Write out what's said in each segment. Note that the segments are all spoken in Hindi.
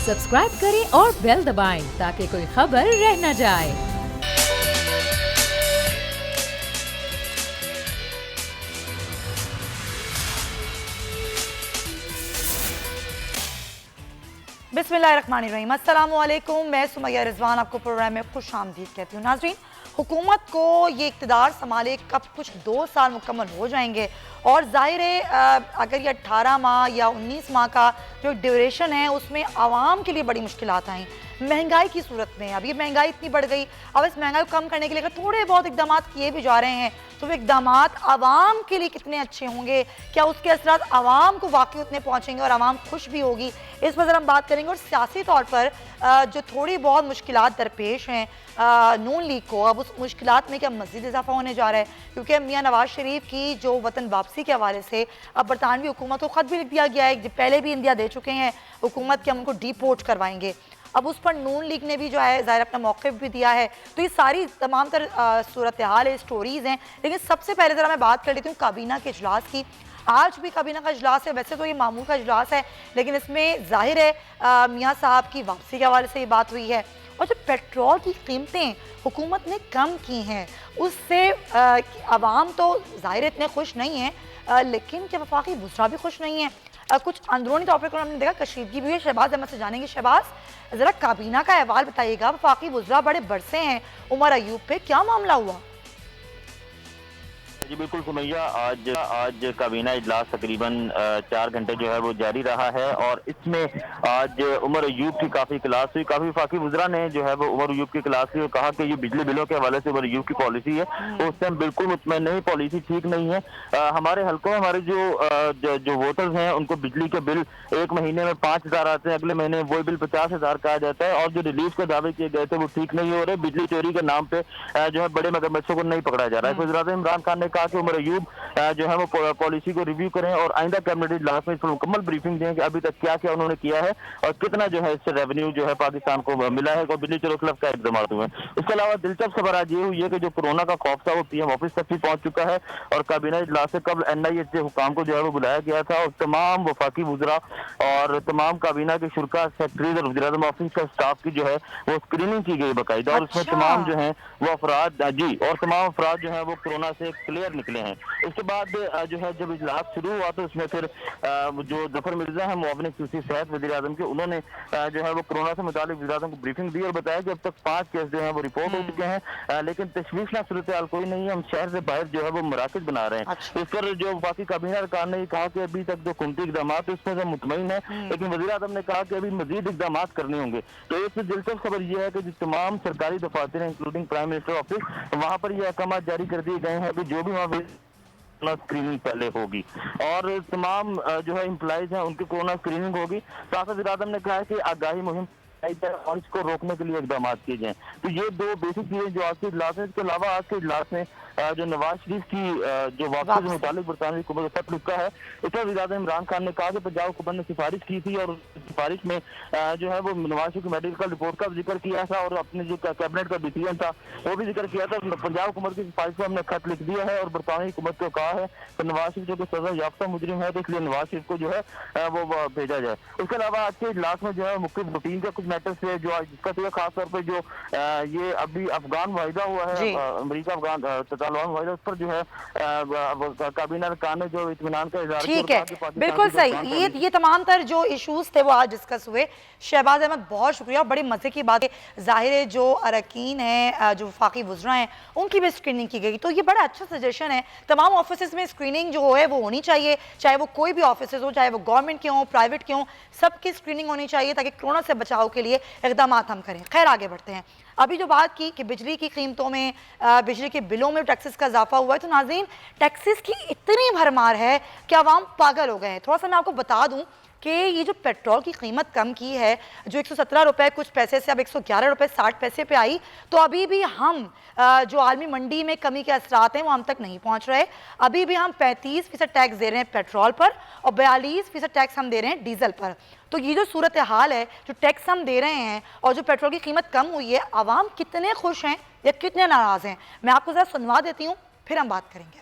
सब्सक्राइब करें और बेल दबाएं ताकि कोई खबर रह न जाए। बिस्मिल्लाहिर्रहमानिर्रहीम, अस्सलामुअलैकुम। मैं सुमैया रिजवान आपको प्रोग्राम में खुश आमदीद कहती हूँ। नाज़रीन, हुकूमत को ये इक़्तिदार संभाले कब कुछ 2 साल मुकम्मल हो जाएंगे और ज़ाहिर है अगर ये 18 माह या 19 माह का जो ड्यूरेशन है उसमें आवाम के लिए बड़ी मुश्किलात आई। महंगाई की सूरत में अब ये महंगाई इतनी बढ़ गई, अब इस महंगाई को कम करने के लिए अगर थोड़े बहुत इकदाम किए भी जा रहे हैं तो वो इकदाम आवाम के लिए कितने अच्छे होंगे, क्या उसके असरात आवाम को वाकई उतने पहुँचेंगे और आवाम खुश भी होगी, इस पर हम बात करेंगे। और सियासी तौर पर जो थोड़ी बहुत मुश्किलात दरपेश हैं नून लीग को, अब उस मुश्किलात में क्या मज़ीद इजाफा होने जा रहा है, क्योंकि मियाँ नवाज शरीफ की जो वतन वापसी के हवाले से अब बरतानवी हुकूमत को ख़त भी लिख दिया गया है, पहले भी इंडिया दे चुके हैं हुकूमत कि हम उनको डिपोर्ट करवाएंगे। अब उस पर नून लीग ने भी जो है ज़ाहिर अपना मौक़िफ़ भी दिया है। तो ये सारी तमाम तर सूरत हाल है, स्टोरीज़ हैं। लेकिन सबसे पहले ज़रा मैं बात कर लेती हूँ काबीना के इजलास की। आज भी काबीना का इजलास है, वैसे तो ये मामूल का इजलास है, लेकिन इसमें ज़ाहिर है मियाँ साहब की वापसी के हवाले से ये बात हुई है। और जो पेट्रोल की कीमतें हुकूमत ने कम की हैं उससे आवाम तो ज़ाहिर इतने खुश नहीं हैं, लेकिन क्या वफाकी वुज़रा भी खुश नहीं है। कुछ अंदरूनी तौर पर हमने देखा कशीदगी भी है। शहबाज अहमद से जानेंगे। शहबाज, ज़रा काबीना का अहवाल बताइएगा, वफाकी वुज़रा बड़े बरसे हैं उमर अयूब पे, क्या मामला हुआ? जी बिल्कुल सुमैया, आज काबीना इजलास तकरीबन 4 घंटे जो है वो जारी रहा है और इसमें आज उमर अयूब की काफ़ी क्लास हुई। काफ़ी वफाकी वुज़रा ने जो है वो उमर अयूब की क्लास ली और कहा कि ये बिजली बिलों के हवाले से उमर अयूब की पॉलिसी है तो उससे हम बिल्कुल मुतमईन नहीं, पॉलिसी ठीक नहीं है। हमारे हल्कों में हमारे जो वोटर्स हैं उनको बिजली के बिल एक महीने में 5,000 आते हैं, अगले महीने वही बिल 50,000 का आ जाता है और जो रिलीफ के दावे किए गए थे वो ठीक नहीं हो रहे। बिजली चोरी के नाम पे जो है बड़े मगरमच्छों को नहीं पकड़ा जा रहा है। वज़ीर-ए-आज़म इमरान खान ने कहा कि उमर अयूब जो है वो पॉलिसी को रिव्यू करें और आइंदा कैबिनेट इजलास में इस पर मुकम्मल ब्रीफिंग दें कि अभी तक क्या क्या उन्होंने किया है और कितना जो है इससे रेवेन्यू जो है पाकिस्तान को मिला है और बिजली चोरों के खिलाफ क्या इकदाम हुए हैं। इसके अलावा दिलचस्प खबर आज ये हुई है कि जो कोरोना का खौफ था वो पीएम ऑफिस तक भी पहुंच चुका है और काबीना इजलास से कल NIH के हुकाम को जो है वो बुलाया गया था और तमाम वफाकी वुज़रा और तमाम काबीना के शुरा, सेक्रेटरीज और वज़ीर-ए-आज़म ऑफिस का स्टाफ की जो है वो स्क्रीनिंग की गई बाकायदा और उसमें तमाम जो है वो अफराद और तमाम अफराद जो है वो कोरोना से क्लियर निकले हैं। इसके बाद जो है जब इजलास शुरू हुआ तो उसमें फिर जो जफर मिर्जा है मुआविन खसूसी सेहत वज़ीर-ए-आज़म के, उन्होंने जो है वो कोरोना से मुतालिक वज़ीर-ए-आज़म को ब्रीफिंग दी और बताया कि अब तक 5 केस जो है वो रिपोर्ट हो चुके हैं, लेकिन तशवीशनाक सूरत हाल कोई नहीं है, हम शहर से बाहर जो है वो मराकज़ बना रहे हैं। इस पर जो वफाकी काबीना अरकान ने कहा कि अभी तक जो कुमती इकदाम उसमें से मुतमईन है, लेकिन वज़ीर-ए-आज़म ने कहा कि अभी मजीद इकदाम करने होंगे। तो इससे दिलचस्प खबर यह है कि जो तमाम सरकारी दफातर हैं इंक्लूडिंग प्राइम मिनिस्टर ऑफिस, वहाँ पर यह अहकाम जारी कर दिए गए हैं कि जो भी वहाँ स्क्रीनिंग पहले होगी और तमाम जो है एम्प्लॉइज हैं उनकी कोरोना स्क्रीनिंग होगी। साथ ही वज़ीर-ए-आज़म ने कहा है कि आगाही मुहिम और इसको रोकने के लिए इकदाम किए जाएं। तो ये 2 बेसिक चीजें जो आज के इजलास में। इसके अलावा आज के इजलास में जो नवाज शरीफ की जो वापसी से मुतालिक बरतानवी हुकूमत का खत लिखा है, इस पर वज़ीर-ए-आज़म इमरान खान ने कहा कि पंजाब हुकूमत ने सिफारिश की थी और सिफारिश में जो है वो नवाज शरीफ की मेडिकल रिपोर्ट का जिक्र किया था और अपने जो कैबिनेट का डिसीजन था वो भी जिक्र किया था। पंजाब हुकूमत की सिफारिश को हमने खत लिख दिया है और बरतानवी हुकूमत को कहा है कि नवाज शरीफ जो सजा याफ्ता मुजरिम है तो इसलिए नवाज शरीफ को जो है वो भेजा जाए। उसके अलावा आज के इजलास में जो है मुख्तलिफ रूटीन का कुछ मैटर्स है जो जिसका खास तौर पर जो ये अभी अफगान मुआहिदा हुआ है, अमरीका अफगान तालिबान मुआहिदा, उस पर जो है काबीना अरकान ने जो इत्मीनान का इज़हार किया। ठीक है, बिल्कुल सही। ये तमाम तर जो इशूज थे वो आज डिस्कस हुए। शहबाज अहमद, बहुत शुक्रिया, बड़ी मजे की बात है। जाहिर है जो अरकान हैं, जो वफाकी वुज़रा हैं, उनकी भी स्क्रीनिंग की गई, तो ये बड़ा अच्छा सजेशन है। तमाम ऑफिस में स्क्रीनिंग जो है वो होनी चाहिए, चाहे वो कोई भी ऑफिस हो, चाहे वो गवर्नमेंट के हों, प्राइवेट के हों, सबकी स्क्रीनिंग होनी चाहिए ताकि कोरोना से बचाव के लिए इकदाम हम करें। खैर, आगे बढ़ते हैं। अभी जो बात की कि बिजली की कीमतों में, बिजली के बिलों में टैक्सेस का इजाफा हुआ है, तो नाज़रीन टैक्सेस की इतनी भरमार है कि आवाम पागल हो गए हैं। थोड़ा सा मैं आपको बता दूं कि ये जो पेट्रोल की कीमत कम की है, जो 117 रुपये कुछ पैसे से अब 111 रुपये 60 पैसे पे आई, तो अभी भी हम जो आलमी मंडी में कमी के असरात हैं वो हम तक नहीं पहुंच रहे। अभी भी हम 35% टैक्स दे रहे हैं पेट्रोल पर और 42% टैक्स हम दे रहे हैं डीजल पर। तो ये जो सूरत हाल है, जो टैक्स हम दे रहे हैं और जो पेट्रोल की कीमत कम हुई है, आवाम कितने खुश हैं या कितने नाराज़ हैं, मैं आपको ज़रा सुनवा देती हूँ, फिर हम बात करेंगे।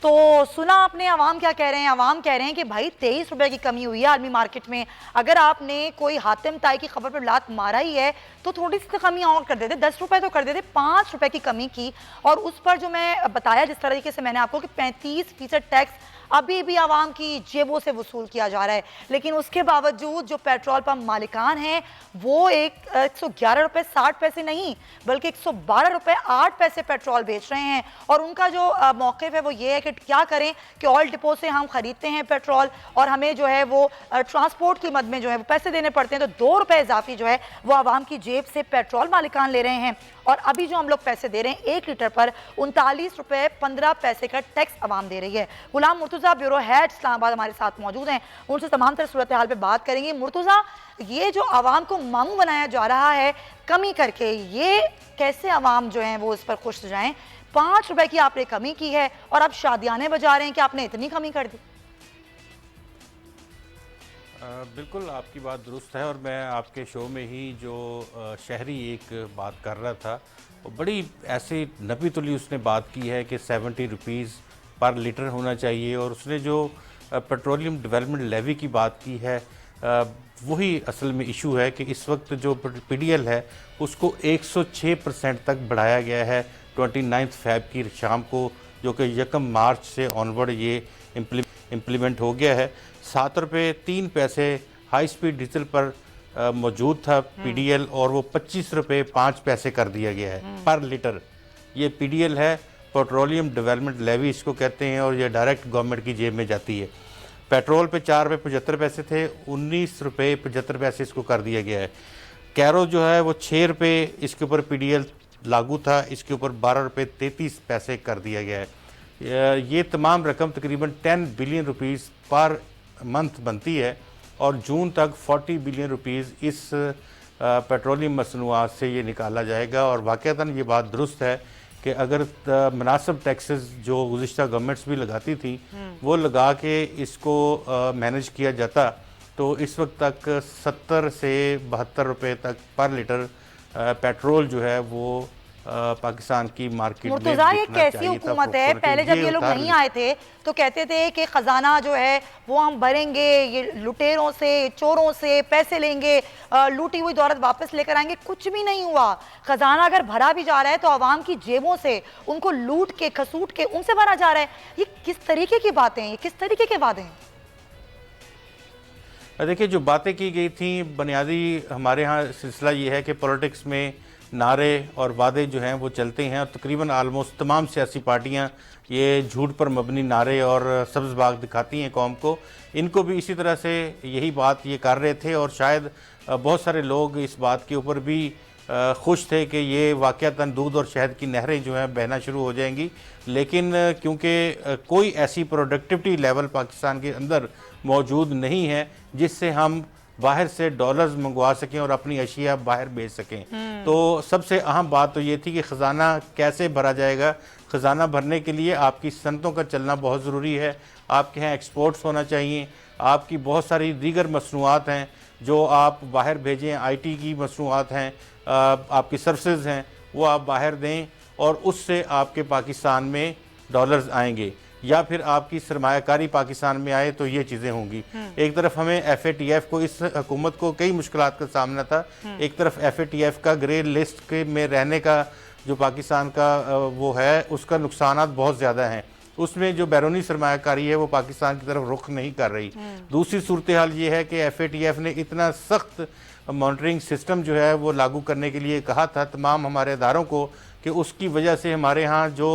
तो सुना आपने आवाम क्या कह रहे हैं? आवाम कह रहे हैं कि भाई 23 रुपए की कमी हुई है आलमी मार्केट में। अगर आपने कोई हातिम ताई की खबर पर लात मारा ही है तो थोड़ी सी कमी और कर देते, 10 रुपए तो कर देते, 5 रुपए की कमी की। और उस पर जो मैं बताया जिस तरीके से मैंने आपको कि 35% टैक्स अभी भी आवाम की जेबों से वसूल किया जा रहा है। लेकिन उसके बावजूद जो पेट्रोल पंप मालिकान हैं वो 111 रुपये 60 पैसे नहीं बल्कि 112 रुपये 8 पैसे पेट्रोल बेच रहे हैं। और उनका जो मौक़िफ़ है वो ये है कि क्या करें कि ऑयल डिपो से हम ख़रीदते हैं पेट्रोल और हमें जो है वो ट्रांसपोर्ट की मद में जो है वो पैसे देने पड़ते हैं, तो 2 रुपये इजाफी जो है वो आवाम की जेब से पेट्रोल मालिकान ले रहे हैं। और अभी जो हम लोग पैसे दे रहे हैं 1 लीटर पर 39 रुपये 15 पैसे का टैक्स आवाम दे रही है। गुलाम मुर्तज़ा ब्यूरो हेड इस्लामाबाद हमारे साथ मौजूद हैं, उनसे तमाम तरह सूरत हाल पे बात करेंगे। मुर्तज़ा, ये जो आवाम को मामू बनाया जा रहा है कमी करके, ये कैसे आवाम जो है वो इस पर खुश जाएं? 5 रुपए की आपने कमी की है और अब शादियाने बजा रहे हैं कि आपने इतनी कमी कर दी। बिल्कुल आपकी बात दुरुस्त है और मैं आपके शो में ही जो शहरी एक बात कर रहा था वो बड़ी ऐसे नबी तुली उसने बात की है कि 70 रुपीज़ पर लीटर होना चाहिए। और उसने जो पेट्रोलियम डेवलपमेंट लेवी की बात की है वही असल में इशू है कि इस वक्त जो PDL है उसको 106% तक बढ़ाया गया है 29 फ़रवरी की शाम को, जो कि 1 मार्च से ऑनवर्ड ये इम्प्लीमेंट हो गया है। 7 रुपये 3 पैसे हाई स्पीड डीजल पर मौजूद था PDL और वो 25 रुपये 5 पैसे कर दिया गया है पर लीटर। ये PDL है, पेट्रोलियम डेवलपमेंट लेवी इसको कहते हैं, और ये डायरेक्ट गवर्नमेंट की जेब में जाती है। पेट्रोल पे 4 रुपये 75 पैसे थे, 19 रुपये 75 पैसे इसको कर दिया गया है। कैरो जो है वो 6 रुपये इसके ऊपर PDL लागू था, इसके ऊपर 12 रुपये 33 पैसे कर दिया गया है। ये तमाम रकम तकरीबन 10 बिलियन रुपीज़ पर मंथ बनती है और जून तक 40 बिलियन रुपीज़ इस पेट्रोलियम मसनूआत से ये निकाला जाएगा। और वाक़तन ये बात दुरुस्त है कि अगर मुनासिब टैक्सेस जो गुज़िश्ता गवर्नमेंट्स भी लगाती थी वो लगा के इसको मैनेज किया जाता तो इस वक्त तक 70 से 72 रुपये तक पर लीटर पेट्रोल जो है वो पाकिस्तान की मार्केट में मुर्तज़ा, ये कैसी हुकूमत है? पहले जब ये लोग नहीं आए थे तो कहते थे कि खजाना जो है वो हम भरेंगे, ये लुटेरों से चोरों से पैसे लेंगे, लूटी हुई दौलत वापस लेकर आएंगे। कुछ भी नहीं हुआ। खजाना अगर भरा भी जा रहा है तो आवाम की जेबों से उनको लूट के खसूट के उनसे भरा जा रहा है। ये किस तरीके की बातें हैं? ये किस तरीके के वादे हैं? देखिए, जो बातें की गई थी बुनियादी हमारे यहाँ सिलसिला ये है कि पॉलिटिक्स में नारे और वादे जो हैं वो चलते हैं और तकरीबन आलमोस्ट तमाम सियासी पार्टियां ये झूठ पर मबनी नारे और सब्ज़ बाग दिखाती हैं कौम को। इनको भी इसी तरह से यही बात ये कर रहे थे और शायद बहुत सारे लोग इस बात के ऊपर भी खुश थे कि ये वाक़तन दूध और शहद की नहरें जो हैं बहना शुरू हो जाएंगी। लेकिन क्योंकि कोई ऐसी प्रोडक्टिविटी लेवल पाकिस्तान के अंदर मौजूद नहीं है जिससे हम बाहर से डॉलर्स मंगवा सकें और अपनी अशिया बाहर बेच सकें, तो सबसे अहम बात तो ये थी कि ख़जाना कैसे भरा जाएगा। ख़जाना भरने के लिए आपकी सनतों का चलना बहुत ज़रूरी है, आपके यहाँ एक्सपोर्ट्स होना चाहिए, आपकी बहुत सारी दीगर मसनूआत हैं जो आप बाहर भेजें, IT की मसनूआत हैं, आपकी सर्विसेज हैं वो आप बाहर दें और उससे आपके पाकिस्तान में डॉलर्स आएंगे, या फिर आपकी सरमायाकारी पाकिस्तान में आए तो ये चीज़ें होंगी। एक तरफ हमें FATF को, इस हुकूमत को कई मुश्किलात का सामना था। एक तरफ FATF का ग्रे लिस्ट के में रहने का जो पाकिस्तान का वो है उसका नुकसानात बहुत ज़्यादा हैं। उसमें जो बैरूनी सरमायाकारी है वो पाकिस्तान की तरफ रुख नहीं कर रही। दूसरी सूरत हाल ये है कि FATF ने इतना सख्त मॉनिटरिंग सिस्टम जो है वो लागू करने के लिए कहा था तमाम हमारे इदारों को कि उसकी वजह से हमारे यहाँ जो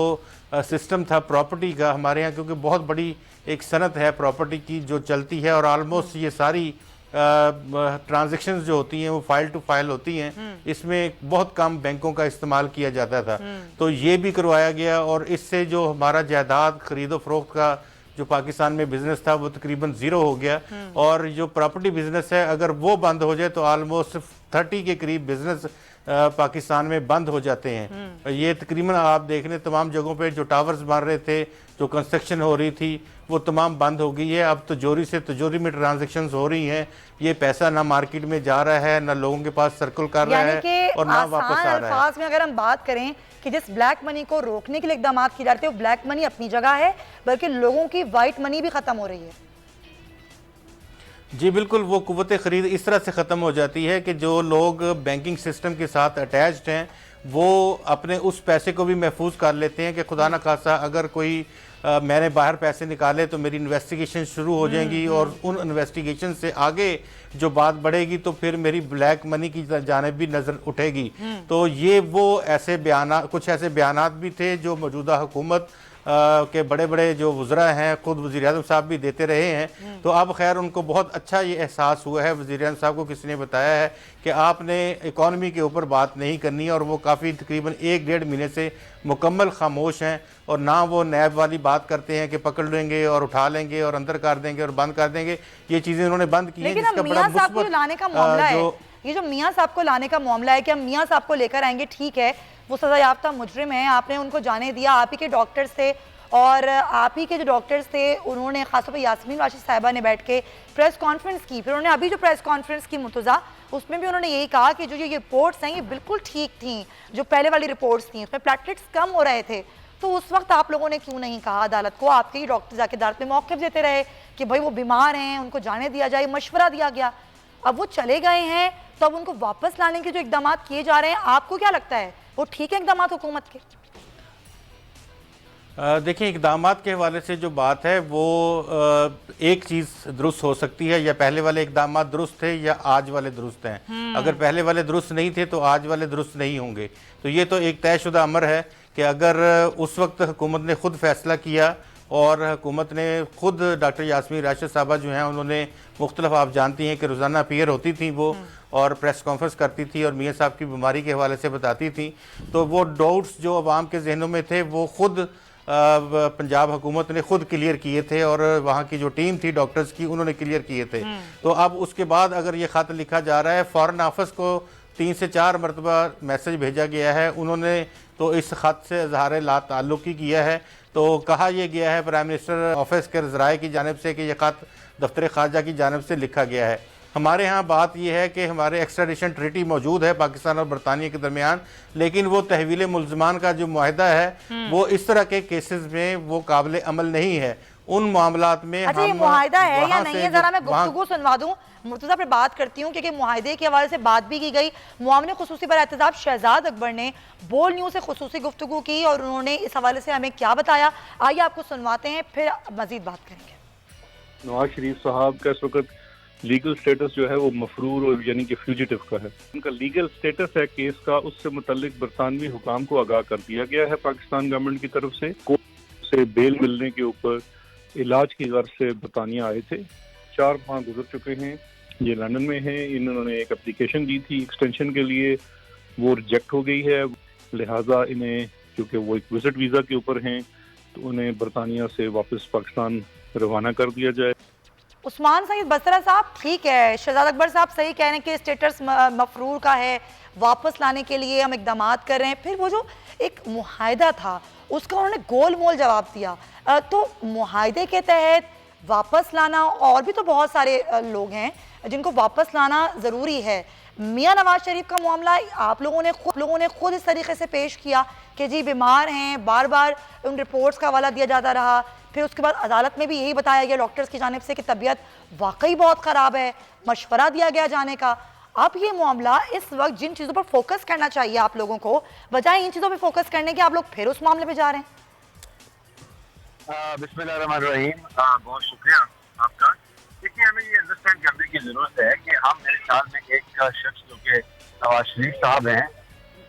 सिस्टम था प्रॉपर्टी का, हमारे यहाँ क्योंकि बहुत बड़ी एक सनत है प्रॉपर्टी की जो चलती है और आलमोस्ट ये सारी ट्रांजैक्शंस जो होती हैं वो फाइल टू फाइल होती हैं, इसमें बहुत कम बैंकों का इस्तेमाल किया जाता था। तो ये भी करवाया गया और इससे जो हमारा जायदाद खरीदो फरोख्त का जो पाकिस्तान में बिजनेस था वो तकरीबन 0 हो गया। और जो प्रॉपर्टी बिजनेस है अगर वो बंद हो जाए तो आलमोस्ट 30 के करीब बिजनेस पाकिस्तान में बंद हो जाते हैं। ये तकरीबन आप देख लें तमाम जगहों पे जो टावर्स बन रहे थे, जो कंस्ट्रक्शन हो रही थी वो तमाम बंद हो गई है। अब तिजोरी से तिजोरी में ट्रांजैक्शंस हो रही हैं, ये पैसा ना मार्केट में जा रहा है ना लोगों के पास सर्कुल कर रहा है और ना वापस आ रहा है। में अगर हम बात करें कि जिस ब्लैक मनी को रोकने के लिए इकदाम किए जाते हैं वो ब्लैक मनी अपनी जगह है, बल्कि लोगों की वाइट मनी भी खत्म हो रही है। जी बिल्कुल, वो कुव्वत ख़रीद इस तरह से ख़त्म हो जाती है कि जो लोग बैंकिंग सिस्टम के साथ अटैच्ड हैं वो अपने उस पैसे को भी महफूज कर लेते हैं कि खुदा न खासा अगर कोई मैंने बाहर पैसे निकाले तो मेरी इन्वेस्टिगेशन शुरू हो जाएंगी और उन इन्वेस्टिगेशन से आगे जो बात बढ़ेगी तो फिर मेरी ब्लैक मनी की जानिब भी नज़र उठेगी। तो ये वो ऐसे बयान, कुछ ऐसे बयानात भी थे जो मौजूदा हुकूमत के बड़े बड़े जो वज़रा हैं, ख़ुद वज़ीर-ए-आज़म साहब भी देते रहे हैं। तो अब खैर उनको बहुत अच्छा ये एहसास हुआ है, वज़ीर-ए-आज़म साहब को किसी ने बताया है कि आपने इकॉनमी के ऊपर बात नहीं करनी, और वो काफ़ी तकरीबन 1-1.5 महीने से मुकम्मल खामोश हैं और ना वो नैब वाली बात करते हैं कि पकड़ लेंगे और उठा लेंगे और अंदर कर देंगे और बंद कर देंगे। ये चीज़ें उन्होंने बंद की हैं। लेकिन अब मियां साहब को लाने का मामला है, ये जो मियां साहब को लाने का मामला है कि हम मियां साहब को लेकर आएंगे, ठीक है वो सजा याफ्ता मुजरिम है, आपने उनको जाने दिया, आप ही के डॉक्टर्स थे और आप ही के जो डॉक्टर्स थे उन्होंने खासतौर पर यास्मीन राशिद साहिबा ने बैठ के प्रेस कॉन्फ्रेंस की, फिर उन्होंने अभी जो प्रेस कॉन्फ्रेंस की मुर्तज़ा उसमें भी उन्होंने यही कहा कि जो ये रिपोर्ट्स हैं ये बिल्कुल ठीक थी, जो पहले वाली रिपोर्ट्स थी उसमें प्लेटलेट्स कम हो रहे थे। तो उस वक्त आप लोगों ने क्यों नहीं कहा अदालत को, आपके ही डॉक्टर जाके अदालत में मौक़िफ़ देते रहे कि भाई वो बीमार हैं, उनको जाने दिया जाए, मशवरा दिया गया। अब वो चले गए हैं तो अब उनको वापस लाने के जो इकदाम किए जा रहे हैं, आपको क्या लगता है वो ठीक है इकदाम हुकूमत के? देखिए, इकदाम के हवाले से जो बात है वो एक चीज़ दुरुस्त हो सकती है, या पहले वाले इकदाम दुरुस्त थे या आज वाले दुरुस्त हैं। अगर पहले वाले दुरुस्त नहीं थे तो आज वाले दुरुस्त नहीं होंगे। तो ये तो एक तयशुदा अमर है कि अगर उस वक्त हुकूमत ने खुद फैसला किया और हुकूमत ने खुद डॉक्टर यास्मीन राशिद साहबा जो हैं उन्होंने मुख्तलिफ, आप जानती हैं कि रोज़ाना अपीयर होती थी वो और प्रेस कॉन्फ्रेंस करती थी और मियाँ साहब की बीमारी के हवाले से बताती थी, तो वो डाउट्स जो अवाम के जहनों में थे वो खुद पंजाब हुकूमत ने खुद क्लियर किए थे और वहाँ की जो टीम थी डॉक्टर्स की उन्होंने क्लियर किए थे। तो अब उसके बाद अगर ये ख़त लिखा जा रहा है, फॉरेन ऑफिस को 3 से 4 मरतबा मैसेज भेजा गया है, उन्होंने तो इस ख़त से इज़हार ला ताल्लुक़ ही किया है। तो कहा यह गया है प्राइम मिनिस्टर ऑफिस के ज़राए की जानिब से कि यह ख़त दफ्तर ख़ारजा की जानिब से लिखा गया है। हमारे यहाँ बात यह है कि हमारे एक्स्ट्राडिशन ट्रीटी मौजूद है पाकिस्तान और बरतानिया के दरमियान, लेकिन वो तहवील मुल्ज़मान का जो मुआहदा है वो इस तरह के केसेस में वो काबिल अमल नहीं है। उन मामलात में अच्छा, ये मुआहदा है या नहीं है, जरा मैं गुफ्तगू सुनवा दूं, मुर्तज़ा पर बात करती हूँ क्योंकि मुआहदे के हवाले से बात भी की गई। मुआविन खुसूसी पर एहतजाब शहजाद अकबर ने बोल न्यूज़ से खुसूसी गुफ्तगू की और उन्होंने इस हवाले से हमें क्या बताया, आइए आपको सुनवाते हैं, फिर मजीद बात करेंगे। नवाज शरीफ साहब का इस वक्त लीगल स्टेटस जो है वो मफरूर और यानी कि फ्यूजिटिव का है। उनका लीगल स्टेटस है केस का, उससे मुतल्लिक बरतानवी हुकाम को आगाह कर दिया गया है पाकिस्तान गवर्नमेंट की तरफ से। कोर्ट से बेल मिलने के ऊपर इलाज की गर्ज से बरतानिया आए थे, 4 माह गुजर चुके हैं, ये लंदन में हैं। इन्होंने एक एप्लीकेशन दी थी एक्सटेंशन के लिए, वो रिजेक्ट हो गई है, लिहाजा इन्हें क्योंकि वो एक विजिट वीज़ा के ऊपर हैं तो उन्हें बरतानिया से वापस पाकिस्तान रवाना कर दिया जाए। उस्मान सईद बसरा साहब, ठीक है, शहजाद अकबर साहब सही कह रहे हैं कि स्टेटस मफरूर का है, वापस लाने के लिए हम इकदाम कर रहे हैं। फिर वो जो एक मुआहदा था उसका उन्होंने गोल मोल जवाब दिया। तो मुआहदे के तहत वापस लाना, और भी तो बहुत सारे लोग हैं जिनको वापस लाना ज़रूरी है। मियाँ नवाज शरीफ का मामला आप लोगों ने खुद इस तरीके से पेश किया कि जी बीमार हैं, बार बार उन रिपोर्ट्स का हवाला दिया जाता रहा, फिर उसके बाद अदालत में भी यही बताया गया डॉक्टर्स की जानिब से कि तबीयत वाकई बहुत ख़राब है, मशवरा दिया गया जाने का। अब ये मामला इस वक्त जिन चीज़ों पर फोकस करना चाहिए आप लोगों को, बजाय इन चीज़ों पर फोकस करने के आप लोग फिर उस मामले पे जा रहे हैं। बिस्मिल्लाहिर्रहमानिर्रहीम, बहुत शुक्रिया आपका। देखिए, हमें ये अंडरस्टैंड करने की जरूरत है कि हम मेरे ख्याल में एक शख्स जो कि नवाज शरीफ साहब हैं,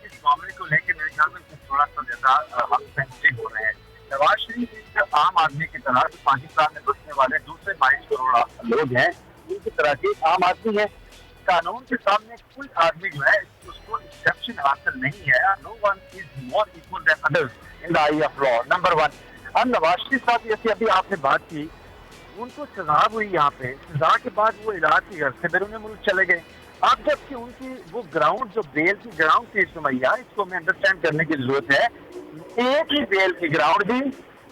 इस मामले को लेकर मेरे ख्याल में थोड़ा सा ज्यादा हम सेंसिटिव हो रहे हैं। नवाज शरीफ एक आम आदमी की तरह पाकिस्तान में बसने वाले दूसरे 22 करोड़ लोग हैं, उनकी तरह के आम आदमी है। कानून के सामने कोई आदमी जो है उसको एक्सेप्शन हासिल नहीं है। No one is more equal than others in the eye of law, number 1। अब नवाज शरीफ साहब जैसे अभी आपने बात की, उनको सजा हुई, यहाँ पे सजा के बाद वो इलाज की घर से बैरून मुल्क चले गए। अब जबकि उनकी वो ग्राउंड जो बेल की ग्राउंड थी सुमैया, इसको हमें अंडरस्टैंड करने की जरूरत है। एक ही बेल की ग्राउंड थी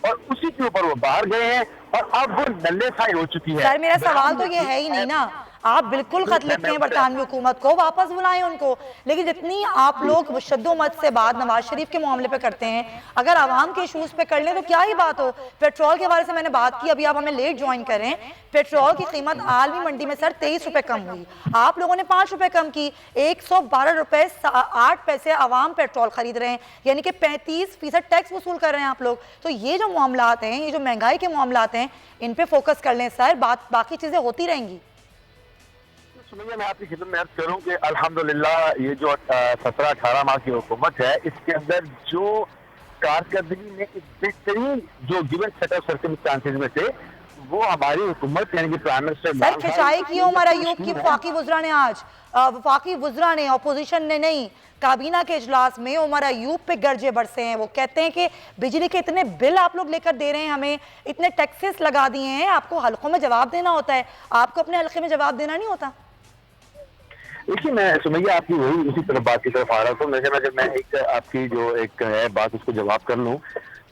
और उसी के ऊपर वो बाहर गए हैं और अब वो नल्ले साई हो चुकी है। सर, मेरा सवाल तो ये है ही नहीं ना, आप बिल्कुल खत लिखें बरतानवी हुकूमत को, वापस बुलाएं उनको, लेकिन जितनी आप लोग शद्दोमत से बात नवाज शरीफ के मामले पे करते हैं, अगर आवाम के इशूज़ पे कर लें तो क्या ही बात हो। पेट्रोल के बारे से मैंने बात की, अभी आप हमें लेट ज्वाइन करें, पेट्रोल की कीमत आलमी मंडी में सर 23 रुपए कम हुई, आप लोगों ने 5 रुपए कम की, 112 रुपए 8 पैसे आवाम पेट्रोल खरीद रहे हैं, यानी कि 35% टैक्स वसूल कर रहे हैं आप लोग। तो ये जो मामलात हैं, ये जो महंगाई के मामलात हैं, इन पे फोकस कर लें सर, बाकी चीजें होती रहेंगी। सुनिए, मैं आपकी खिदमत में अर्ज करूं कि अल्हम्दुलिल्लाह ये जो 17-18 माह की हुकूमत है, इसके अंदर जो कारकर्दगी में एक बेहतरीन जो गिवन सेट ऑफ सर्कमस्टांसेस में थे, वो हमारी हुकूमत यानी कि प्राइम मिनिस्टर सर खिंचाई की उमर अयूब की वफाकी वज़रा ने आज, वफाकी वज़रा ने, अपोजिशन ने नहीं, काबीना के इजलास में उमर अयूब पे गर्जे बरसे हैं। वो कहते हैं कि बिजली के इतने बिल आप लोग लेकर दे रहे हैं, हमें इतने टैक्सेस लगा दिए हैं, आपको हल्कों में जवाब देना होता है, आपको अपने हल्के में जवाब देना नहीं होता। देखिए, मैं सुमैया आपकी वही उसी तरफ बात की तरफ आ रहा था। जब मैं एक आपकी जो एक है बात उसको जवाब कर लूँ,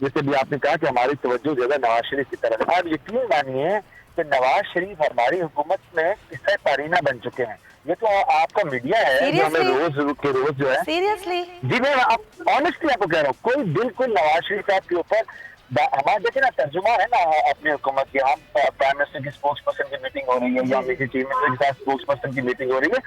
जैसे भी आपने कहा कि हमारी तवज्जो ज्यादा नवाज शरीफ की तरफ, आप यकीन मानिए कि नवाज शरीफ हमारी हुकूमत में किस्सा पारीना बन चुके हैं। ये तो आपका मीडिया है जो हमें रोज जो है, सीरियसली जी मैं ऑनेस्टली आपको कह रहा हूँ, कोई बिल्कुल नवाज शरीफ साहब के ऊपर हमारे देखे ना तर्जुमा है ना अपनी हुकूमत की, हम प्राइम मिनिस्टर की स्पोक्स पर्सन की मीटिंग हो रही है या मेरी चीफ मिनिस्टर के साथ स्पोक्स पर्सन की मीटिंग हो रही है,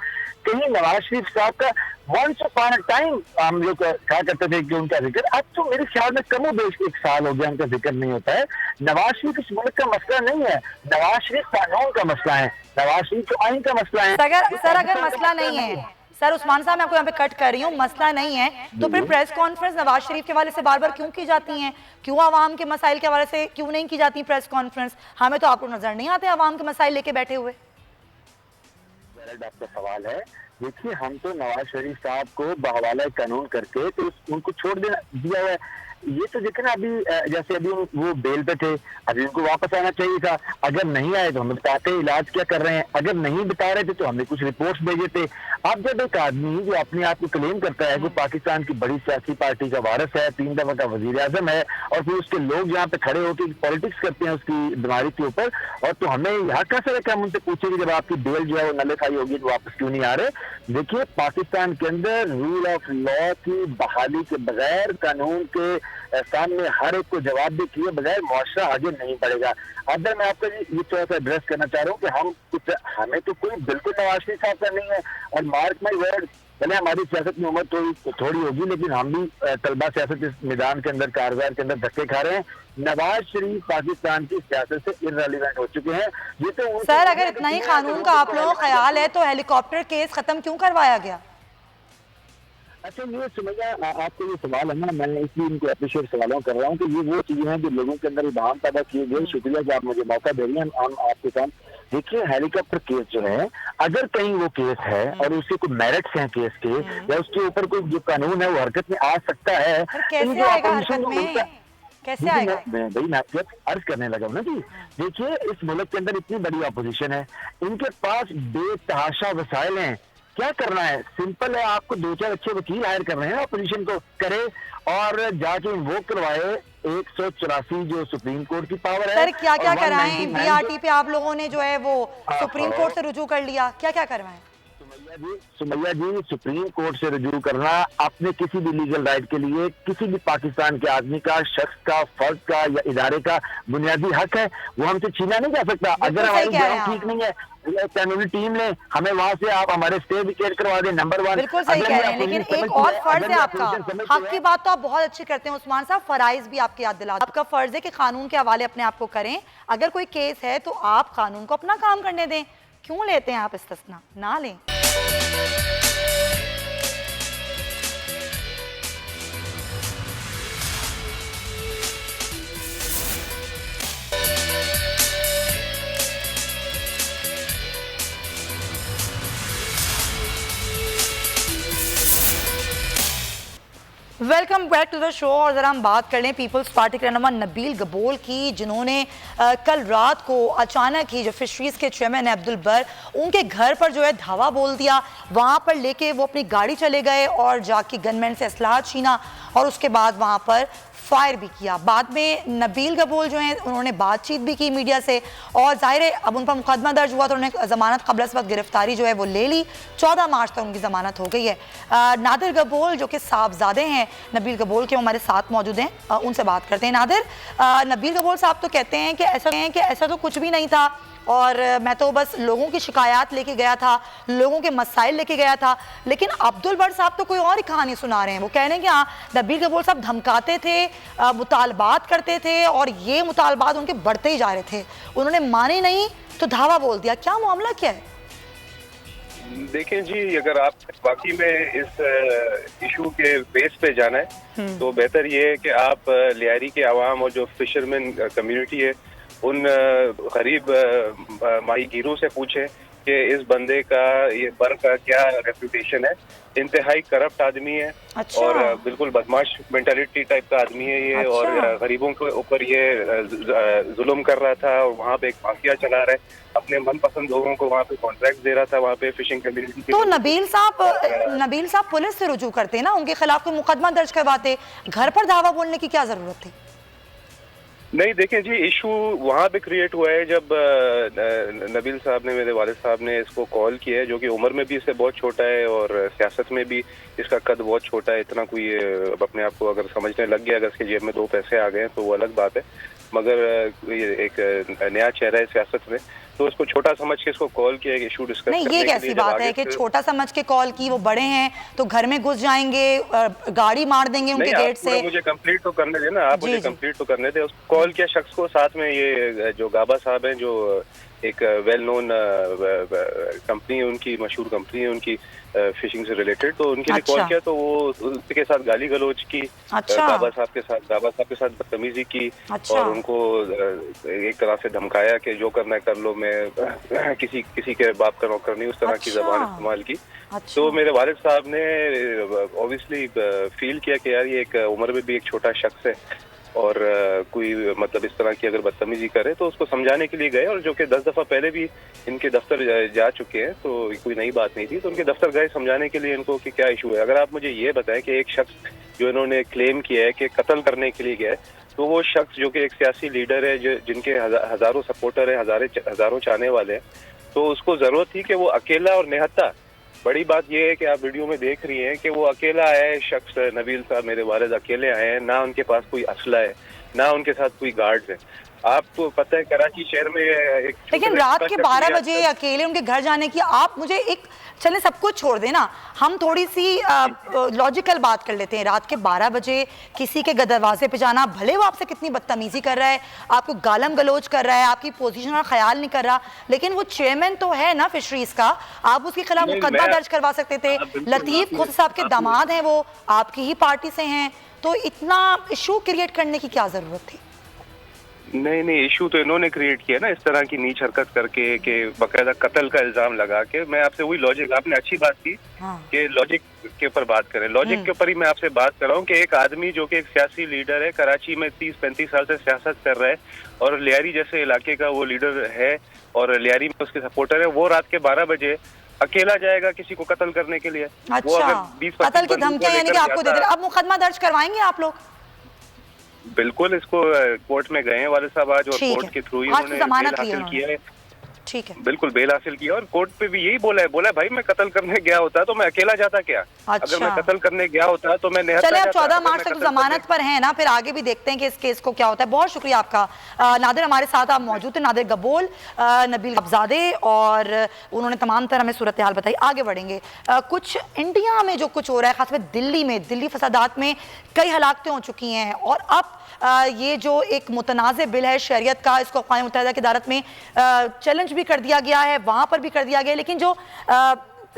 कहीं नवाज शरीफ साहब का वंस अपॉन अ टाइम हम लोग कहा करते थे कि उनका जिक्र, अब तो मेरे ख्याल में कमो बेश 1 साल हो गया उनका जिक्र नहीं होता है। नवाज शरीफ इस मुल्क का मसला नहीं है, नवाज शरीफ कानून का मसला है, नवाज शरीफ तो आइन का मसला है। सर अगर मसला नहीं है, सर उस्मान साहब मैं आपको यहाँ पे कट कर रही हूँ, मसला नहीं है तो फिर प्रेस कॉन्फ्रेंस नवाज शरीफ के हवाले से बार बार क्यों की जाती हैं, क्यों आवाम के मसाइल के हवाले से क्यों नहीं की जाती प्रेस कॉन्फ्रेंस? हमें तो आपको नजर नहीं आते आवाम के मसाइल लेके बैठे हुए। आपका सवाल है, देखिए हम तो नवाज शरीफ साहब को बहवाला कानून करके तो उनको छोड़ दिया है। ये तो देखिए ना, अभी जैसे अभी वो बेल पे थे, अभी उनको वापस आना चाहिए था, अगर नहीं आए तो हमें बताते इलाज क्या कर रहे हैं, अगर नहीं बता रहे थे तो हमने कुछ रिपोर्ट्स भेजे थे। अब जब एक आदमी जो अपने आप को क्लेम करता है कि पाकिस्तान की बड़ी सियासी पार्टी का वारिस है, 3 दफा का वजीर आजम है, और फिर उसके लोग यहाँ पे खड़े होकर पॉलिटिक्स करते हैं उसकी बीमारी के ऊपर, और तो हमें हक कैसे रखा हम उनसे पूछे कि जब आपकी बेल जो है वो नल्लेफाई होगी तो वापस क्यों नहीं आ रहे। देखिए, पाकिस्तान के अंदर रूल ऑफ लॉ की बहाली के बगैर, कानून के सामने हर एक को जवाब भी किए बगैर मुआशरा आगे नहीं बढ़ेगा। अगर मैं आपको ये थोड़ा सा एड्रेस करना चाह रहा हूँ कि हमें तो कोई बिल्कुल नवाज शरीफ साहब का नहीं है, और मार्क माई वर्ड, भले हमारी सियासत में उम्र थोड़ी होगी लेकिन हम भी तलबा सियासत इस मैदान के अंदर, कारबार के अंदर धक्के खा रहे हैं। नवाज शरीफ पाकिस्तान की सियासत से इररेलेवेंट हो चुके हैं। ये तो सर अगर इतना ही कानून का आप लोगों का ख्याल है तो हेलीकॉप्टर केस खत्म क्यों करवाया गया? अच्छा, ये सुमैया आपको ये सवाल है ना, मैं इसलिए इनको अप्रिशिएट सवालों कर रहा हूँ कि ये वो चीजें हैं जो लोगों के अंदर इबाम पैदा किए गए। शुक्रिया कि आप मुझे मौका दे रही हैं, हम आपके साथ। देखिए, हेलीकॉप्टर केस जो है, अगर कहीं वो केस है और उसके कोई मेरिट्स हैं केस के, या उसके ऊपर कोई जो कानून है वो हरकत में आ सकता है, कैसे आएगा हरकत में? कैसे आएगा? भाई मैं अर्ज करने लगा हूँ ना जी। देखिए, इस मुल्क के अंदर इतनी बड़ी अपोजिशन है, इनके पास बेतहाशा वसाइल हैं, क्या करना है? सिंपल है, आपको 2-4 अच्छे वकील हायर करने हैं, अपोजिशन को करे और जाके इन्वोक करवाए 184 जो सुप्रीम कोर्ट की पावर है। सर क्या क्या कराएं? बीआरटी पे आप लोगों ने जो है वो सुप्रीम कोर्ट से रुजू कर लिया, क्या क्या करवाएं? सुमैया जी, सुप्रीम कोर्ट से रुजू करना अपने किसी भी लीगल राइट के लिए किसी भी पाकिस्तान के आदमी का, शख्स का, फर्द का या इदारे का बुनियादी हक है, वो हमसे छीना नहीं जा सकता। अगर हमारी जगह ठीक नहीं है, कानूनी टीम ने हमें वहाँ से आप हमारे स्टे विकेट करवा दें, नंबर 1। बिल्कुल सही कह रहे हैं, लेकिन एक और फर्ज है आपका, हक की बात तो आप बहुत अच्छी करते हैं उस्मान साहब, फराइज भी आपकी याद दिला। आपका फर्ज है कि कानून के हवाले अपने आप को करें, अगर कोई केस है तो आप कानून को अपना काम करने दें। क्यों लेते हैं आप इस्तिस्ना? ना लें। Welcome back to the show. और ज़रा हम बात कर लें पीपल्स पार्टी के रहनुमा नबील गबोल की, जिन्होंने कल रात को अचानक ही जो फिशरीज़ के चेयरमैन है अब्दुल बर, उनके घर पर जो है धावा बोल दिया, वहाँ पर लेके वो अपनी गाड़ी चले गए और जाके गनमैन से असलाह छीना और उसके बाद वहाँ पर फायर भी किया। बाद में नबील गबूल जो हैं उन्होंने बातचीत भी की मीडिया से, और जाहिर है अब उन पर मुकदमा दर्ज हुआ तो उन्होंने ज़मानत कबल इस वक्त गिरफ्तारी जो है वो ले ली। 14 मार्च तक उनकी ज़मानत हो गई है। नादिर गबूल जो कि साहबजादे हैं नबील गबूल के, हमारे साथ मौजूद हैं, उनसे बात करते हैं। नादिर, नबील गबूल साहब तो कहते हैं कि ऐसा तो कुछ भी नहीं था, और मैं तो बस लोगों की शिकायत लेके गया था, लोगों के मसाइल लेके गया था। लेकिन अब्दुल बर साहब तो कोई और ही कहानी सुना रहे हैं। वो कह रहे हैं कि हाँ, नबील गबूल साहब धमकाते थे, मुतालबात करते थे, और ये मुतालबात उनके बढ़ते ही जा रहे थे। उन्होंने माने नहीं तो धावा बोल दिया। क्या मामला क्या है? देखें जी, अगर आप वाकई में इस इशू के बेस पे जाना है तो बेहतर ये है कि आप लियारी के आवाम और जो फिशरमैन कम्युनिटी है उन गरीब माहीगीरों से पूछें कि इस बंदे का, ये बर का क्या रेपुटेशन है। इंतहाई करप्ट आदमी है। अच्छा। और बिल्कुल बदमाश मेंटालिटी टाइप का आदमी है ये। अच्छा। और गरीबों के ऊपर ये जुल्म कर रहा था, और वहाँ पे एक माफिया चला रहा है, अपने मनपसंद लोगों को वहाँ पे कॉन्ट्रैक्ट दे रहा था वहाँ पे फिशिंग कम्युनिटी के। तो नबील साहब पुलिस से रुजू करते ना, उनके खिलाफ कोई मुकदमा दर्ज करवाते, घर पर धावा बोलने की क्या जरूरत थी? नहीं, देखें जी, इशू वहाँ पे क्रिएट हुआ है जब नबील साहब ने, मेरे वालिद साहब ने इसको कॉल किया है, जो कि उम्र में भी इससे बहुत छोटा है और सियासत में भी इसका कद बहुत छोटा है। इतना कोई अपने आप को अगर समझने लग गया, अगर इसके जेब में 2 पैसे आ गए तो वो अलग बात है, मगर ये एक नया चेहरा है सियासत में, तो उसको छोटा समझ के इसको कॉल किया, एक इशू डिस्कस नहीं, ये कैसी बात है कि छोटा समझ के कॉल की? वो बड़े हैं तो घर में घुस जाएंगे, गाड़ी मार देंगे उनके गेट से। मुझे कंप्लीट तो करने देना, आप मुझे कंप्लीट तो करने दे। उसको कॉल किया शख्स को, साथ में ये जो गाबा साहब हैं, जो एक वेल नोन कंपनी है उनकी, मशहूर कंपनी है उनकी फिशिंग से रिलेटेड, तो उनके लिए कॉल किया तो वो उसके साथ गाली गलौज की। गाबा साहब के साथ बदतमीजी की। और उनको एक तरह से धमकाया कि जो करना है कर लो, मैं किसी के बाप का नौकर नहीं, उस तरह की जबान इस्तेमाल की। तो मेरे वालिद साहब ने ऑब्वियसली फील किया कि यार ये एक उम्र में भी एक छोटा शख्स है, और कोई मतलब इस तरह की अगर बदतमीजी करे तो उसको समझाने के लिए गए, और जो कि 10 दफा पहले भी इनके दफ्तर जा चुके हैं, तो कोई नई बात नहीं थी। तो उनके दफ्तर गए समझाने के लिए इनको कि क्या इशू है। अगर आप मुझे ये बताएं कि एक शख्स जो इन्होंने क्लेम किया है कि कत्ल करने के लिए गया है, तो वो शख्स जो कि एक सियासी लीडर है, जिनके हजारों सपोर्टर है, हजारों चाहने वाले हैं, तो उसको जरूरत थी कि वो अकेला और निहत्ता, बड़ी बात यह है कि आप वीडियो में देख रही हैं कि वो अकेला है शख्स, नबील साहब मेरे वालिद अकेले आए हैं, ना उनके पास कोई असला है, ना उनके साथ कोई गार्ड्स है। आपको पता है कराची शहर में एक, लेकिन रात के 12 बजे अकेले उनके घर जाने की, आप मुझे एक, चले सब कुछ छोड़ देना, हम थोड़ी सी लॉजिकल बात कर लेते हैं। रात के 12 बजे किसी के दरवाजे पे जाना, भले वो आपसे कितनी बदतमीजी कर रहा है, आपको गालम गलोच कर रहा है, आपकी पोजीशन का ख्याल नहीं कर रहा, लेकिन वो चेयरमैन तो है ना फिशरीज का, आप उसके खिलाफ मुकदमा दर्ज करवा सकते थे। लतीफ खुद साहब के दामाद हैं, वो आपकी ही पार्टी से हैं, तो इतना इशू क्रिएट करने की क्या जरूरत थी? नहीं, इशू तो इन्होंने क्रिएट किया ना, इस तरह की नीच हरकत करके कि बाकायदा कत्ल का इल्जाम लगा के। मैं आपसे वही लॉजिक, आपने अच्छी बात की कि लॉजिक के ऊपर बात करें, लॉजिक के ऊपर ही मैं आपसे बात कर रहा हूँ कि एक आदमी जो कि एक सियासी लीडर है, कराची में 30-35 साल से सियासत कर रहा है, और लियारी जैसे इलाके का वो लीडर है, और लियारी में उसके सपोर्टर है, वो रात के 12 बजे अकेला जाएगा किसी को कत्ल करने के लिए। अच्छा, वो अगर 20-25 कत्ल की धमकियां यानी कि आपको दे दे। अब मुकदमा दर्ज करवाएंगे आप लोग? बिल्कुल, इसको कोर्ट में गए हैं वाले साहब आज, और कोर्ट के थ्रू ही उन्होंने बेल हासिल किया है। ठीक है, बिल्कुल बेल हासिल किया, और कोर्ट पे भी यही बोला भाई मैं कत्ल करने गया होता तो मैं अकेला जाता क्या? अगर मैं कत्ल करने गया होता तो मैं निहत्था चले, अब जाता। 14 मार्च तक तो जमानत पर हैं ना, फिर आगे भी देखते हैं कि इस केस को क्या होता है। बहुत शुक्रिया आपका नादिर, हमारे साथ आप मौजूद थे, नादिर गबूल, नबील अब्जादे, और उन्होंने तमाम तरह हमें सूरत हाल बताई। आगे बढ़ेंगे, कुछ इंडिया में जो कुछ हो रहा है, खासकर दिल्ली में, दिल्ली फसादात में कई हलाकतें हो चुकी हैं, और अब ये जो एक मुतनाज़ बिल है शरीयत का, इसको अक़वाम मुत्तहिदा की अदालत में चैलेंज भी कर दिया गया है, वहाँ पर भी कर दिया गया है। लेकिन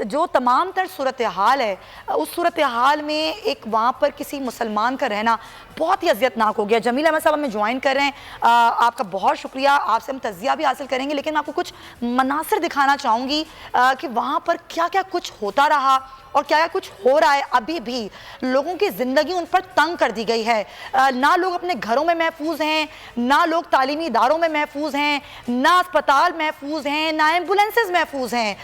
जो तमाम तर सूरत हाल है, उस सूरत हाल में एक वहाँ पर किसी मुसलमान का रहना बहुत ही अज़ियतनाक हो गया। जमील अहमद साहब हमें ज्वाइन कर रहे हैं, आपका बहुत शुक्रिया, आपसे हम तज़िया भी हासिल करेंगे, लेकिन मैं आपको कुछ मनासिर दिखाना चाहूँगी कि वहाँ पर क्या क्या कुछ होता रहा और क्या क्या कुछ हो रहा है। अभी भी लोगों की ज़िंदगी उन पर तंग कर दी गई है, ना लोग अपने घरों में महफूज हैं, ना लोग तालीमी इदारों में महफूज हैं, ना अस्पताल महफूज हैं, ना एम्बुलेंसेज महफूज हैं।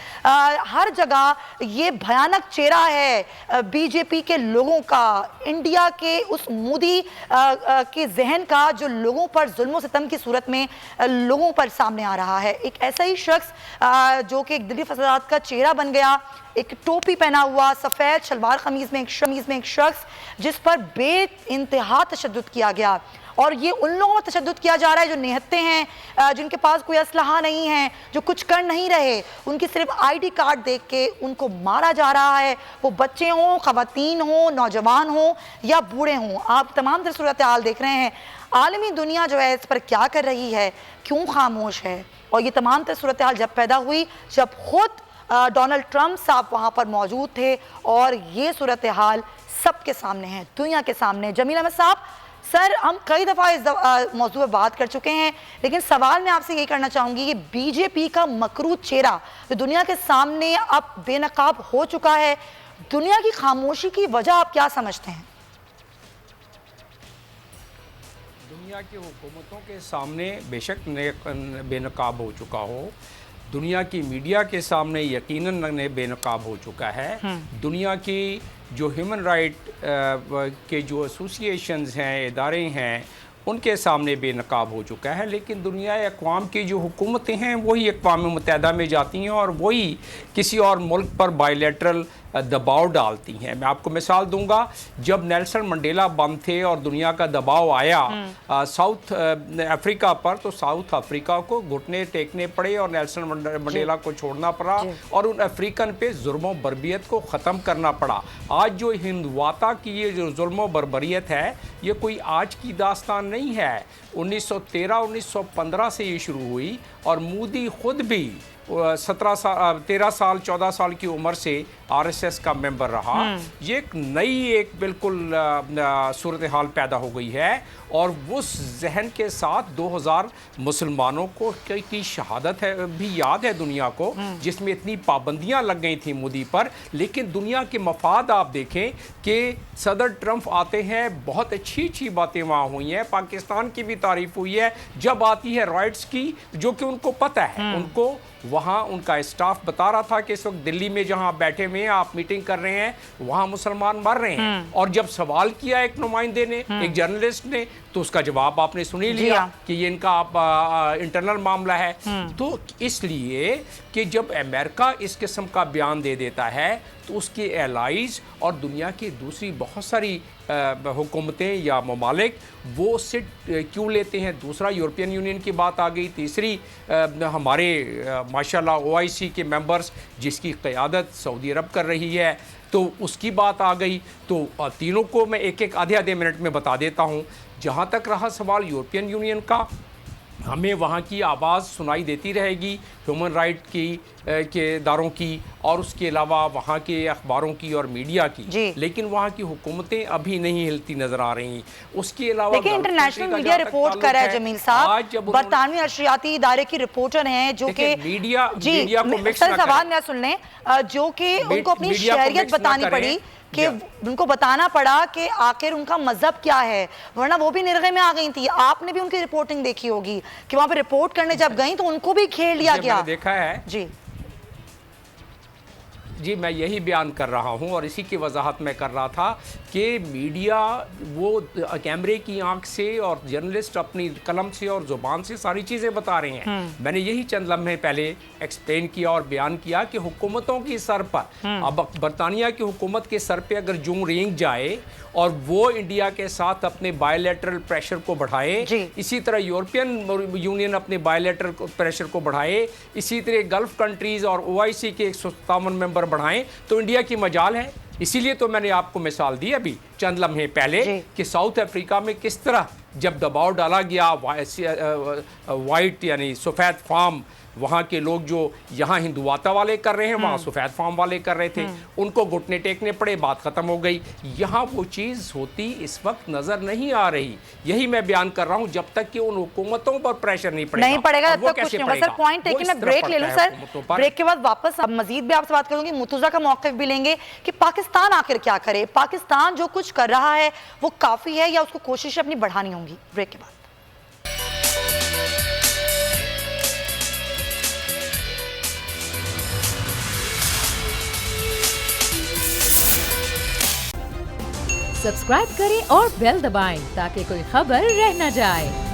हर जगह ये भयानक चेहरा है बीजेपी के लोगों का, इंडिया के उस मोदी के जहन का जो लोगों पर जुल्म सितम की सूरत में लोगों पर सामने आ रहा है। एक ऐसा ही शख्स जो कि एक दिल्ली फसादात का चेहरा बन गया, एक टोपी पहना हुआ, सफ़ेद शलवार कमीज में एक शख्स जिस पर बेइंतहा तशद्दुद किया गया। और ये उन लोगों पर तशद्दुद किया जा रहा है जो निहत्ते हैं, जिनके पास कोई असलहा नहीं है, जो कुछ कर नहीं रहे, उनकी सिर्फ आईडी कार्ड देख के उनको मारा जा रहा है। वो बच्चे हों, ख़वातीन हों, नौजवान हों या बूढ़े हों। आप तमाम तरह सूरत हाल देख रहे हैं। आलमी दुनिया जो है इस पर क्या कर रही है, क्यों खामोश है। और ये तमाम तरह सूरत हाल जब पैदा हुई जब खुद डोनाल्ड ट्रंप साहब वहाँ पर मौजूद थे, और ये सूरत हाल सबके सामने है, दुनिया के सामने। जमील अहमद साहब, सर हम कई दफ़ा इस मौजू पर बात कर चुके हैं, लेकिन सवाल मैं आपसे यही करना चाहूँगी कि बीजेपी का मकरूज चेहरा जो दुनिया के सामने अब बेनकाब हो चुका है, दुनिया की खामोशी की वजह आप क्या समझते हैं? दुनिया की हुकूमतों के सामने बेशक बेनकाब हो चुका हो, दुनिया की मीडिया के सामने यकीनन बेनकाब हो चुका है। दुनिया की जो ह्यूमन राइट के जो एसोसिएशंस हैं, इदारे हैं, उनके सामने बेनकाब हो चुका है। लेकिन दुनिया अक़वाम की जो हुकूमतें हैं वही अक़वाम मुत्तहिदा में जाती हैं और वही किसी और मुल्क पर बायलैटरल दबाव डालती हैं। मैं आपको मिसाल दूंगा, जब नेल्सन मंडेला बंद थे और दुनिया का दबाव आया साउथ अफ्रीका पर, तो साउथ अफ्रीका को घुटने टेकने पड़े और नेल्सन मंडेला को छोड़ना पड़ा और उन अफ्रीकन पे जुल्म बर्बरियत को ख़त्म करना पड़ा। आज जो हिंदवाता की ये जो जुल्म बर्बरियत है, ये कोई आज की दास्तान नहीं है। 1913-1915 से ये शुरू हुई और मोदी खुद भी 13 साल 14 साल की उम्र से आरएसएस का मेंबर रहा। ये एक नई बिल्कुल सूरत हाल पैदा हो गई है और उस जहन के साथ 2000 मुसलमानों को की शहादत है भी याद है दुनिया को, जिसमें इतनी पाबंदियां लग गई थी मोदी पर। लेकिन दुनिया के मफाद आप देखें कि सदर ट्रंप आते हैं, बहुत अच्छी बातें वहाँ हुई हैं, पाकिस्तान की भी तारीफ हुई है। जब आती है राइट्स की, जो कि उनको पता है, उनको वहाँ उनका स्टाफ बता रहा था कि इस वक्त दिल्ली में जहाँ बैठे हुए हैं, आप मीटिंग कर रहे हैं, वहाँ मुसलमान मर रहे हैं। और जब सवाल किया एक नुमाइंदे ने, एक जर्नलिस्ट ने, तो उसका जवाब आपने सुन ही लिया कि ये इनका इंटरनल मामला है। तो इसलिए कि जब अमेरिका इस किस्म का बयान दे देता है तो उसके एलाइज और दुनिया की दूसरी बहुत सारी हुकूमतें या ममालिक वो उससे क्यों लेते हैं। दूसरा, यूरोपियन यूनियन की बात आ गई। तीसरी, हमारे माशाल्लाह OIC के मेंबर्स जिसकी क़यादत सऊदी अरब कर रही है, तो उसकी बात आ गई। तो तीनों को मैं एक आधे मिनट में बता देता हूँ। जहाँ तक रहा सवाल यूरोपियन यूनियन का, हमें वहाँ की आवाज़ सुनाई देती रहेगी ह्यूमन राइट के इदारों की और उसके अलावा वहाँ के अखबारों की और मीडिया की, लेकिन वहाँ की हुकूमतें अभी नहीं हिलती नज़र आ रही। उसके अलावा देखिए, इंटरनेशनल मीडिया रिपोर्ट कर रहा है जमील साहब, बरतानवी नशरियाती इदारे की रिपोर्टर हैं जो कि मीडिया को मिक्स सर सवाल ना सुन लें, जो कि उनको अपनी शहरियत बतानी पड़ी कि उनको बताना पड़ा कि आखिर उनका मजहब क्या है, वरना वो भी निर्गय में आ गई थी। आपने भी उनकी रिपोर्टिंग देखी होगी कि वहां पे रिपोर्ट करने जब गई तो उनको भी घेर लिया गया। देखा है जी, मैं यही बयान कर रहा हूं और इसी की वजाहत मैं कर रहा था कि मीडिया वो कैमरे की आंख से और जर्नलिस्ट अपनी कलम से और ज़ुबान से सारी चीज़ें बता रहे हैं। मैंने यही चंद लम्हे पहले एक्सप्लेन किया और बयान किया कि हुकूमतों की सर पर, अब बरतानिया की हुकूमत के सर पे अगर जूं रेंग जाए और वो इंडिया के साथ अपने बायलैटरल प्रेशर को बढ़ाए, इसी तरह यूरोपियन यूनियन अपने बायलैटरल प्रेशर को बढ़ाए, इसी तरह गल्फ कंट्रीज़ और OIC के 157 मेंबर बढ़ाएं, तो इंडिया की मजाल है। इसीलिए तो मैंने आपको मिसाल दी अभी चंद लम्हे पहले कि साउथ अफ्रीका में किस तरह जब दबाव डाला गया, वाइट यानी सफ़ेद फार्म, वहाँ के लोग जो यहाँ हिंदुवाता वाले कर रहे हैं, वहाँ सफ़ेद फार्म वाले कर रहे थे, उनको घुटने टेकने पड़े, बात ख़त्म हो गई। यहाँ वो चीज़ होती इस वक्त नज़र नहीं आ रही। यही मैं बयान कर रहा हूँ, जब तक कि उन हुकूमतों पर प्रेशर नहीं पड़ेगा तब तक कुछ नहीं होगा। सर पॉइंट टेकन, मैं ब्रेक ले लूँ सर, ब्रेक के बाद वापस अब मजीद भी आपसे बात करूँगी, मुर्तज़ा का मौक़िफ़ भी लेंगे कि पाकिस्तान आखिर क्या करे, पाकिस्तान जो कुछ कर रहा है वो काफ़ी है या उसको कोशिशें अपनी बढ़ानी होंगी। ब्रेक के बाद सब्सक्राइब करें और बेल दबाएं ताकि कोई खबर रह न जाए।